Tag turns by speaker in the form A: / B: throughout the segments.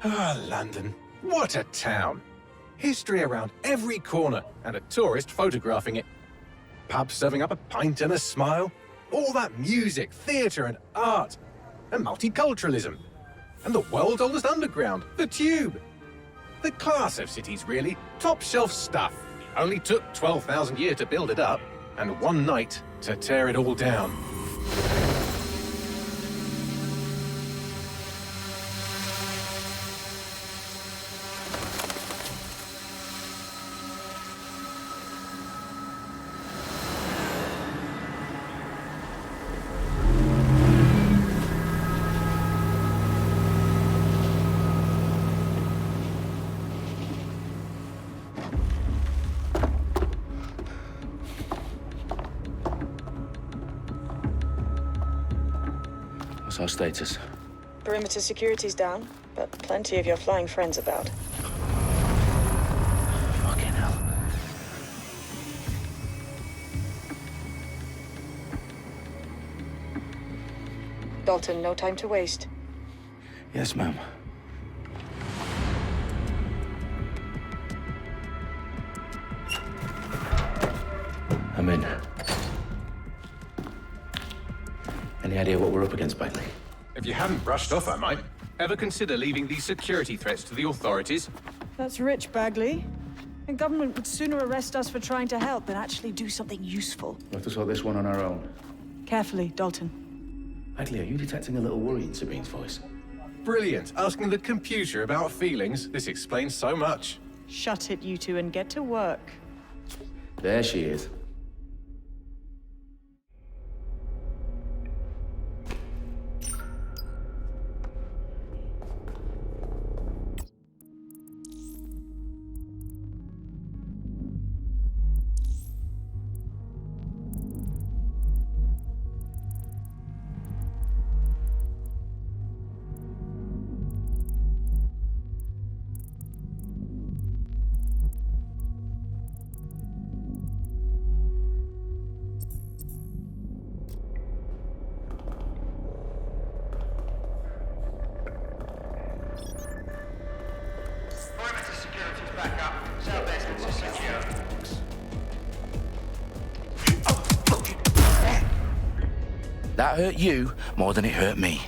A: Ah, London. What a town. History around every corner, and a tourist photographing it. Pubs serving up a pint and a smile. All that music, theatre and art. And multiculturalism. And the world's oldest underground, the Tube. The class of cities, really. Top shelf stuff. Only took 12,000 years to build it up, and one night to tear it all down.
B: What's our status?
C: Perimeter security's down, but plenty of your flying friends about.
B: Fucking hell.
C: Dalton, no time to waste.
B: Yes, ma'am. I'm in. Any idea what we're up against, Bagley?
A: If you hadn't brushed off, I might. Ever consider leaving these security threats to the authorities?
D: That's rich, Bagley. The government would sooner arrest us for trying to help than actually do something useful.
B: We'll have to sort this one on our own.
D: Carefully, Dalton.
B: Bagley, are you detecting a little worry in Sabine's voice?
A: Brilliant. Asking the computer about feelings. This explains so much.
D: Shut it, you two, and get to work.
B: There she is. That hurt you more than it hurt me.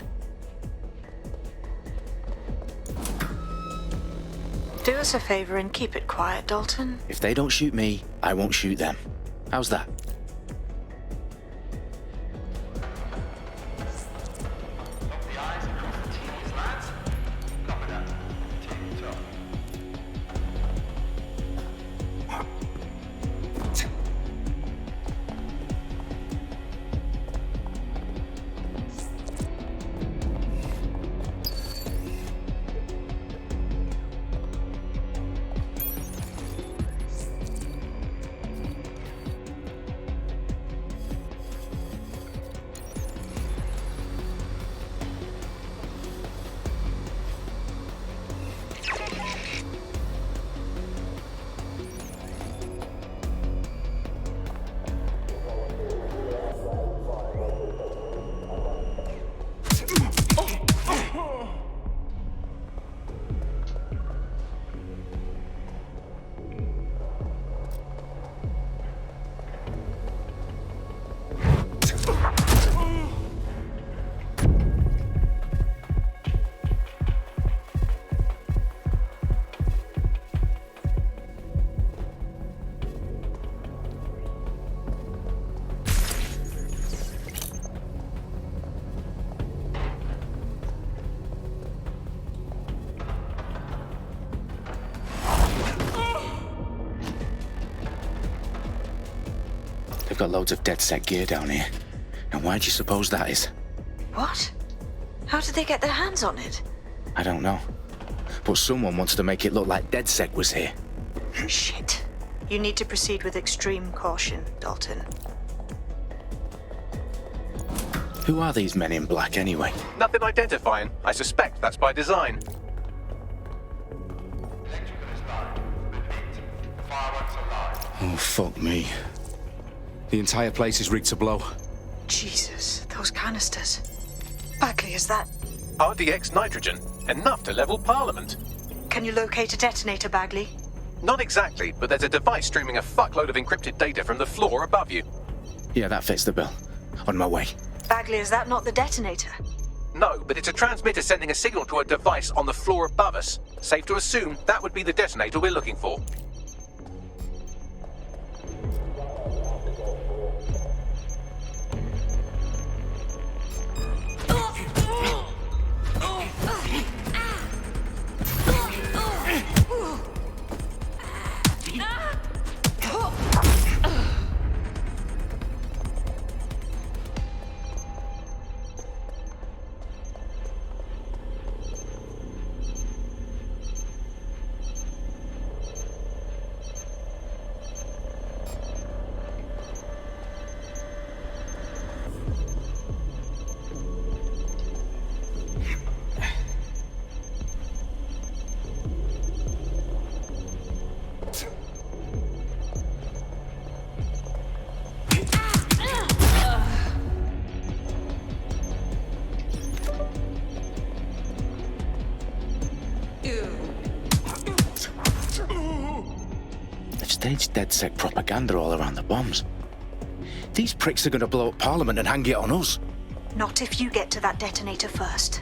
C: Do us a favor and keep it quiet, Dalton.
B: If they don't shoot me, I won't shoot them. How's that? They've got loads of dead-set gear down here. Now why do you suppose that is?
C: What? How did they get their hands on it?
B: I don't know. But someone wanted to make it look like DedSec was here.
C: Shit. You need to proceed with extreme caution, Dalton.
B: Who are these men in black anyway?
A: Nothing identifying. I suspect that's by design.
B: Oh, fuck me. The entire place is rigged to blow.
C: Jesus, those canisters. Bagley, is that...
A: RDX nitrogen. Enough to level Parliament.
C: Can you locate a detonator, Bagley?
A: Not exactly, but there's a device streaming a fuckload of encrypted data from the floor above you.
B: Yeah, that fits the bill. On my way.
C: Bagley, is that not the detonator?
A: No, but it's a transmitter sending a signal to a device on the floor above us. Safe to assume that would be the detonator we're looking for.
B: They've staged DedSec propaganda all around the bombs. These pricks are going to blow up Parliament and hang it on us.
C: Not if you get to that detonator first.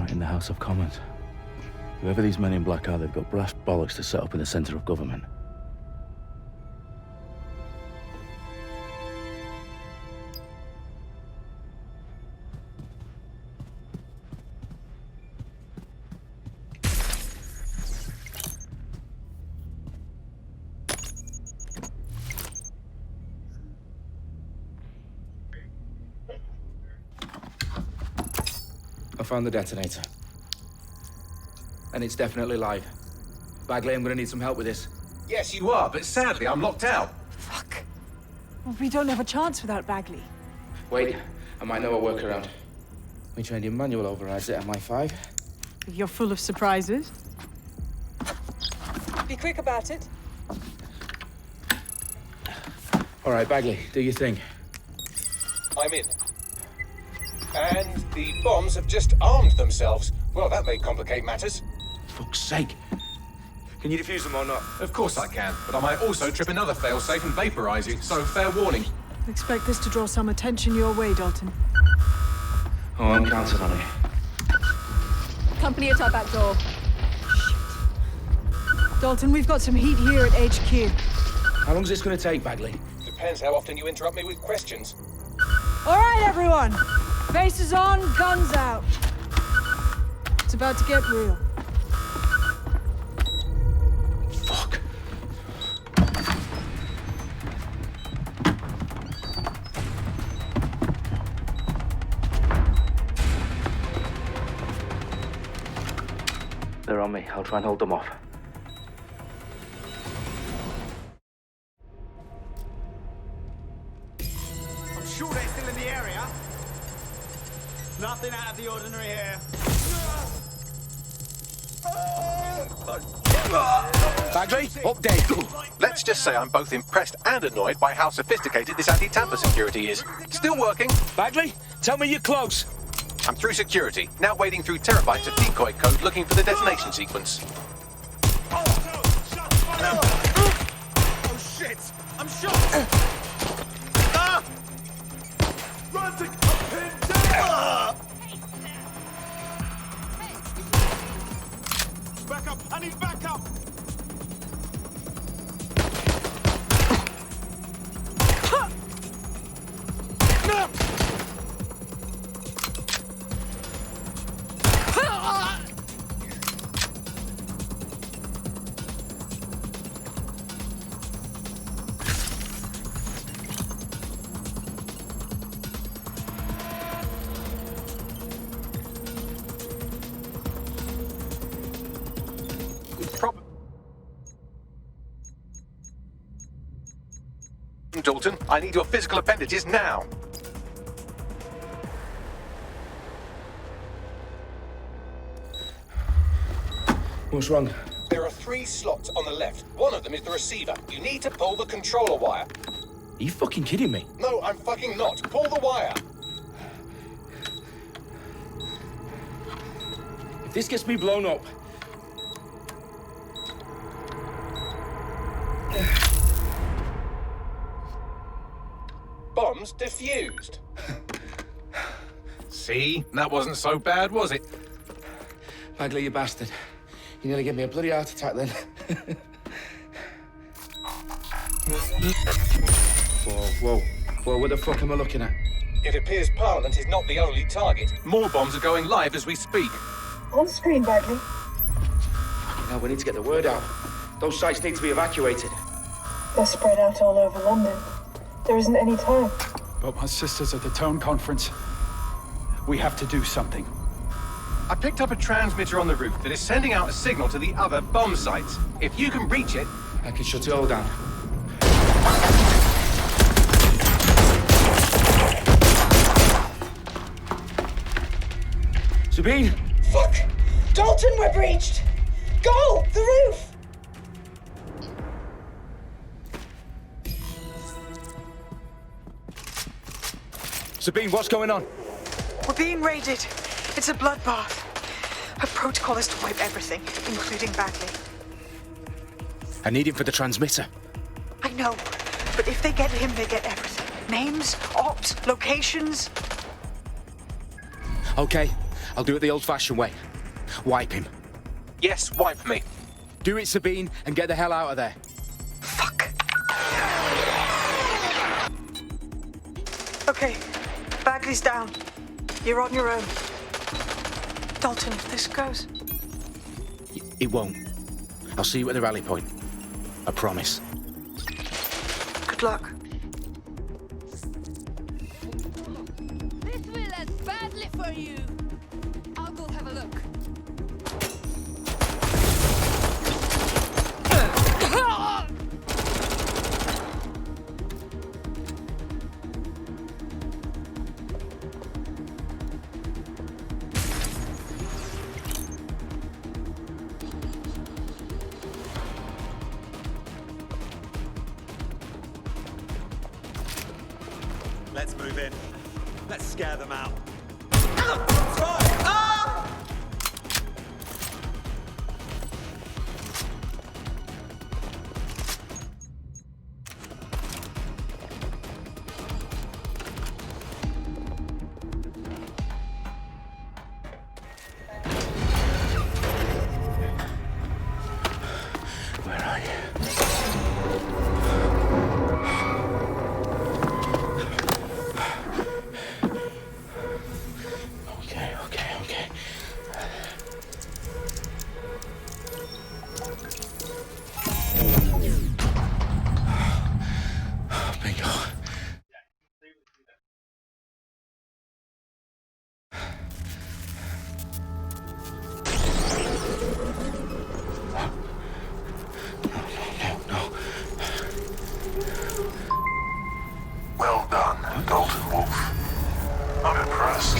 E: In the House of Commons. Whoever these men in black are, they've got brass bollocks to set up in the centre of government.
B: I found the detonator. And it's definitely live. Bagley, I'm gonna need some help with this.
A: Yes, you are, but sadly I'm locked out.
D: Fuck. Well, we don't have a chance without Bagley.
B: Wait, I might know a workaround. We trained in manual overrides at MI5.
D: You're full of surprises. Be quick about it.
B: All right, Bagley, do your thing.
A: I'm in. And the bombs have just armed themselves. Well, that may complicate matters.
B: Fuck's sake. Can you defuse them or not?
A: Of course I can, but I might also trip another failsafe and vaporize you, so fair warning.
D: Expect this to draw some attention your way, Dalton.
B: Oh, I'm counting on it.
F: Company at our back door.
D: Dalton, we've got some heat here at HQ.
B: How long's this gonna take, Bagley?
A: Depends how often you interrupt me with questions.
D: All right, everyone. Faces on, guns out. It's about to get real.
B: Fuck.
E: They're on me. I'll try and hold them off.
G: I'm sure they're still in the area. Nothing out of the ordinary here.
B: Bagley, update.
A: Let's just say I'm both impressed and annoyed by how sophisticated this anti-tamper security is. Still working.
B: Bagley, tell me you're close.
A: I'm through security, now wading through terabytes of decoy code looking for the detonation sequence.
G: Oh shit! I'm shot! Ah! Run to pin down! Back up! I need backup!
A: Listen, Dalton, I need your physical appendages now.
B: What's wrong?
A: There are 3 slots on the left. One of them is the receiver. You need to pull the controller wire.
B: Are you fucking kidding me?
A: No, I'm fucking not. Pull the wire.
B: If this gets me blown up...
A: Bombs defused. See? That wasn't so bad, was it?
B: Bagley, you bastard. You nearly gave me a bloody heart attack then. Whoa, what the fuck am I looking at?
A: It appears Parliament is not the only target. More bombs are going live as we speak.
H: On screen, Bagley.
B: Now we need to get the word out. Those sites need to be evacuated.
H: They're spread out all over London. There isn't any time.
G: But my sister's at the town conference. We have to do something.
A: I picked up a transmitter on the roof that is sending out a signal to the other bomb sites. If you can reach it...
B: I can shut it all down. Sabine!
H: Fuck! Dalton, we're breached! Go! The roof!
B: Sabine, what's going on?
C: We're being raided. It's a bloodbath. Her protocol is to wipe everything, including Bagley.
B: I need him for the transmitter.
C: I know, but if they get him, they get everything. Names, ops, locations.
B: Okay, I'll do it the old-fashioned way. Wipe him.
A: Yes, wipe me.
B: Do it, Sabine, and get the hell out of there.
C: Fuck. Okay, Bagley's down. You're on your own. Dalton, if this goes...
B: It won't. I'll see you at the rally point. I promise.
C: Good luck.
F: This will end badly for you. I'll go have a look.
G: Let's move in. Let's scare them out.
E: Where are you? Okay. Bingo. No.
I: Well done, Dalton Wolf. I'm impressed.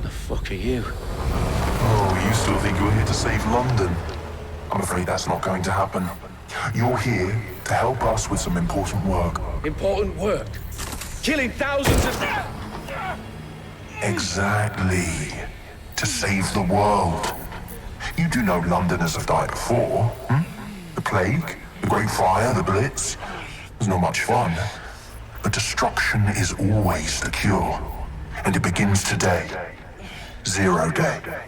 E: The fuck are you?
I: Oh, you still think you're here to save London? I'm afraid that's not going to happen. You're here to help us with some important work.
B: Important work. Killing thousands of...
I: Exactly. To save the world. You do know Londoners have died before, hmm? The plague, the Great Fire, the Blitz. It's not much fun. But destruction is always the cure. And it begins today. ZeroDay.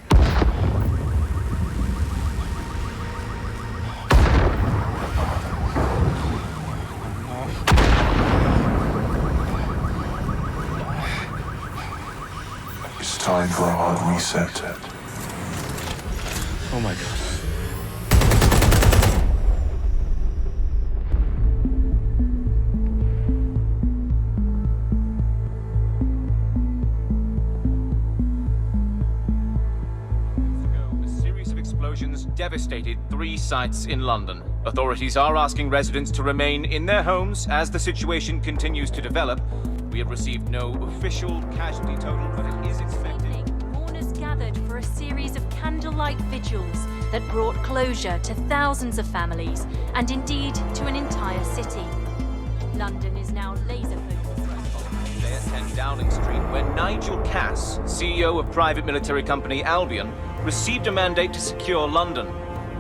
I: It's time for a hard reset.
E: Oh my god.
J: explosions devastated 3 sites in London. Authorities are asking residents to remain in their homes as the situation continues to develop. We have received no official casualty total, but it is expected.
K: Mourners gathered for a series of candlelight vigils that brought closure to thousands of families, and indeed to an entire city. London is now laser-focused.
J: They attend Downing Street, where Nigel Cass, CEO of private military company Albion, received a mandate to secure London.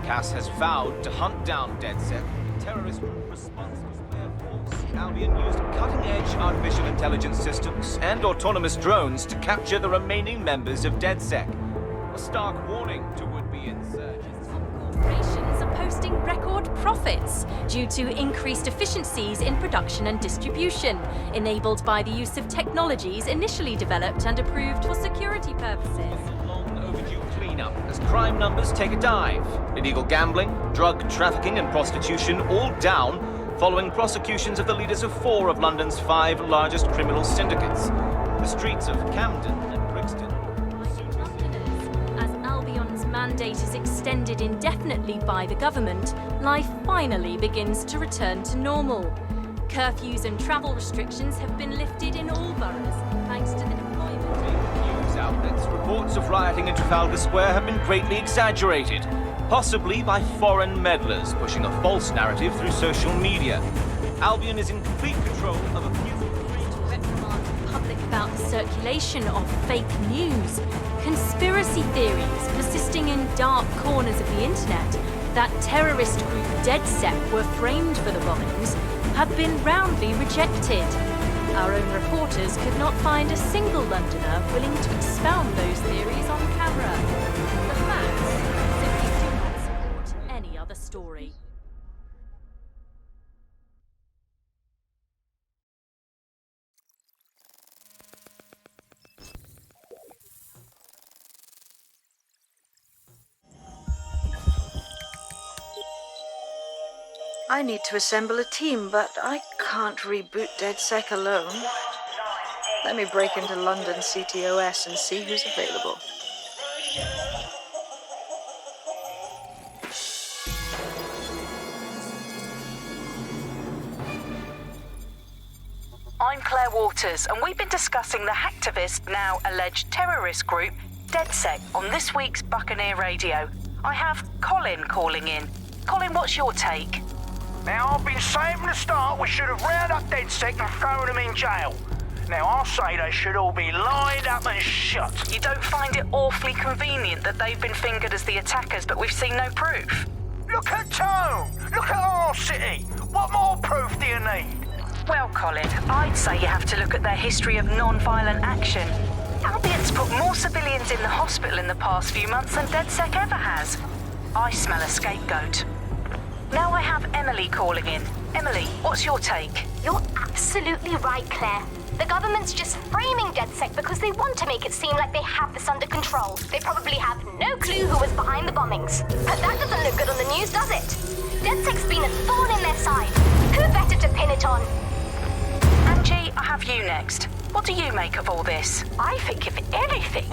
J: Cass has vowed to hunt down DedSec, a terrorist group responsible for their force. Albion used cutting-edge artificial intelligence systems and autonomous drones to capture the remaining members of DedSec. A stark warning to would-be insurgents.
K: Corporations are posting record profits due to increased efficiencies in production and distribution, enabled by the use of technologies initially developed and approved for security purposes.
J: Long-overdue cleanup as crime numbers take a dive. Illegal gambling, drug trafficking and prostitution all down following prosecutions of the leaders of 4 of London's 5 largest criminal syndicates. The streets of Camden and Brixton.
K: Mandate is extended indefinitely by the government, life finally begins to return to normal. Curfews and travel restrictions have been lifted in all boroughs, thanks to the deployment.
J: News outlets, reports of rioting in Trafalgar Square have been greatly exaggerated, possibly by foreign meddlers pushing a false narrative through social media. Albion is in complete control of a few...
K: reprimand the public about the circulation of fake news. Conspiracy theories persisting in dark corners of the internet that terrorist group DedSec were framed for the bombings have been roundly rejected. Our own reporters could not find a single Londoner willing to expound those theories on camera. The facts simply do not support any other story.
L: I need to assemble a team, but I can't reboot DedSec alone. Let me break into London CTOS and see who's available.
M: I'm Claire Waters, and we've been discussing the hacktivist, now alleged terrorist group, DedSec, on this week's Buccaneer Radio. I have Colin calling in. Colin, what's your take?
N: Now, I've been saying from the start we should have rounded up DedSec and thrown them in jail. Now, I'll say they should all be lined up and shot.
M: You don't find it awfully convenient that they've been fingered as the attackers, but we've seen no proof?
N: Look at Tone! Look at our city! What more proof do you need?
M: Well, Colin, I'd say you have to look at their history of non-violent action. Albion's put more civilians in the hospital in the past few months than DedSec ever has. I smell a scapegoat. Now I have Emily calling in. Emily, what's your take?
O: You're absolutely right, Claire. The government's just framing DedSec because they want to make it seem like they have this under control. They probably have no clue who was behind the bombings. But that doesn't look good on the news, does it? DedSec's been a thorn in their side. Who better to pin it on?
M: Angie, I have you next. What do you make of all this?
P: I think, if anything,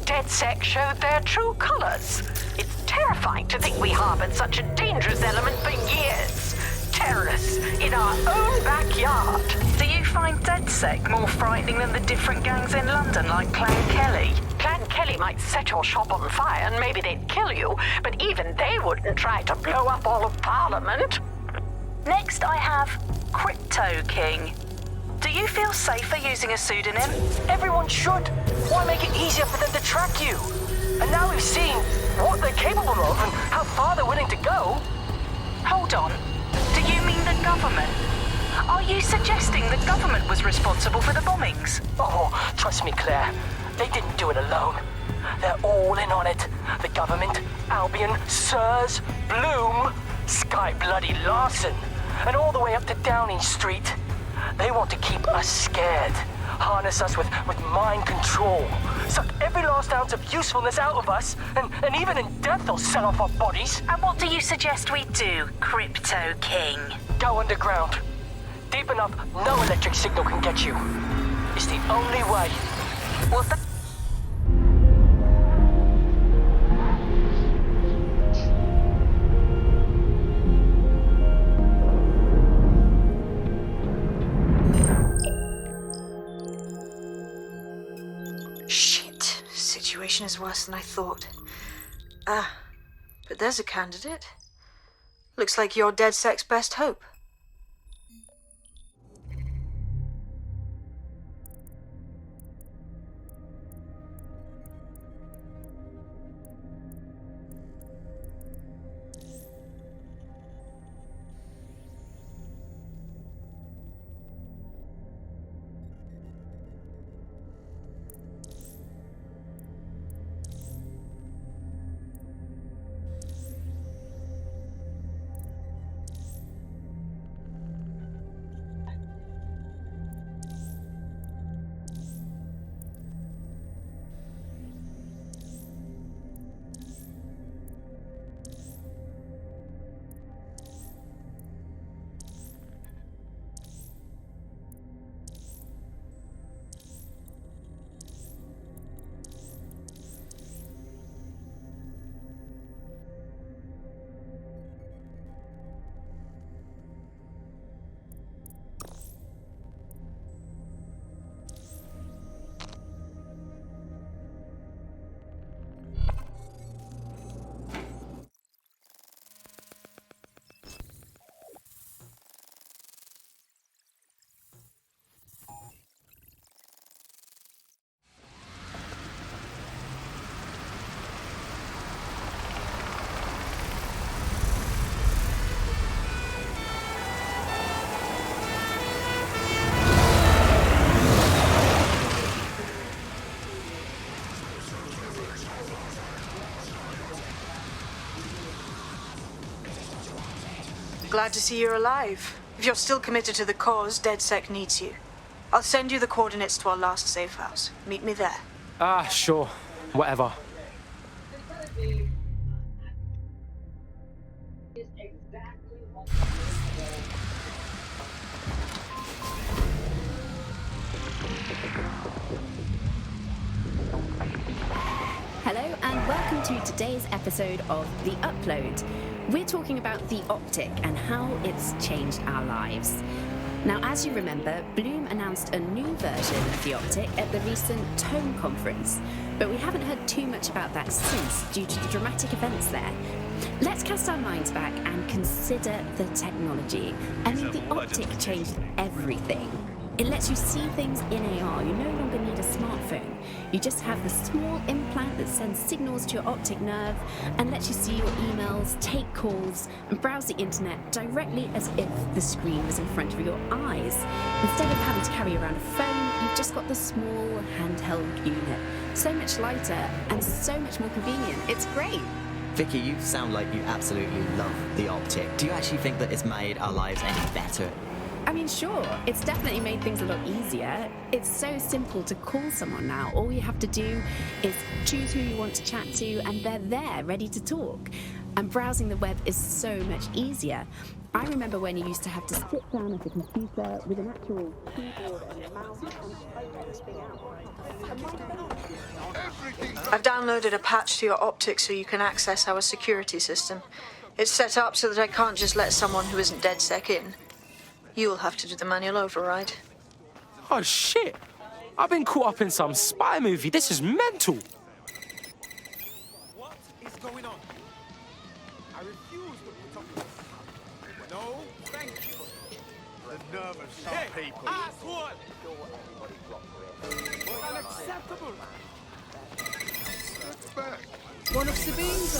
P: DedSec showed their true colors. It's terrifying to think we harbored such a dangerous element for years. Terrorists in our own backyard.
M: Do you find DedSec more frightening than the different gangs in London, like Clan Kelly?
P: Clan Kelly might set your shop on fire and maybe they'd kill you, but even they wouldn't try to blow up all of Parliament.
M: Next, I have Crypto King. Do you feel safer using a pseudonym?
Q: Everyone should. Why make it easier for them to track you? And now we've seen what they're capable of and how far they're willing to go.
M: Hold on. Do you mean the government? Are you suggesting the government was responsible for the bombings?
Q: Oh, trust me, Claire. They didn't do it alone. They're all in on it. The government, Albion, Sirs, Bloom, Sky Bloody Larson, and all the way up to Downing Street. They want to keep us scared, harness us with mind control, suck every last ounce of usefulness out of us, and even in death they'll sell off our bodies.
M: And what do you suggest we do, Crypto King?
Q: Go underground. Deep enough, no electric signal can get you. It's the only way.
M: Well,
L: situation is worse than I thought. But there's a candidate. Looks like you're DedSec's best hope. Glad to see you're alive. If you're still committed to the cause, DedSec needs you. I'll send you the coordinates to our last safe house. Meet me there.
Q: Sure. Whatever.
R: Hello and welcome to today's episode of The Upload. We're talking about the optic and how it's changed our lives. Now, as you remember, Bloom announced a new version of the optic at the recent Tone conference, but we haven't heard too much about that since due to the dramatic events there. Let's cast our minds back and consider the technology. I mean, the optic changed everything. It lets you see things in AR. You no longer need a smartphone. You just have the small implant that sends signals to your optic nerve and lets you see your emails, take calls, and browse the internet directly as if the screen was in front of your eyes. Instead of having to carry around a phone, you've just got the small handheld unit. So much lighter and so much more convenient. It's great.
S: Vicky, you sound like you absolutely love the optic. Do you actually think that it's made our lives any better?
R: I mean, sure, it's definitely made things a lot easier. It's so simple to call someone now. All you have to do is choose who you want to chat to and they're there, ready to talk. And browsing the web is so much easier. I remember when you used to have to sit down at a computer with an actual keyboard and mouse and type everything out.
L: I've downloaded a patch to your optic so you can access our security system. It's set up so that I can't just let someone who isn't DedSec in. You'll have to do the manual override.
Q: Oh, shit. I've been caught up in some spy movie. This is mental.
A: What is going on? I refuse to put up. No, thank you. The nerve of some people. Assword! Unacceptable!
D: One of Sabine's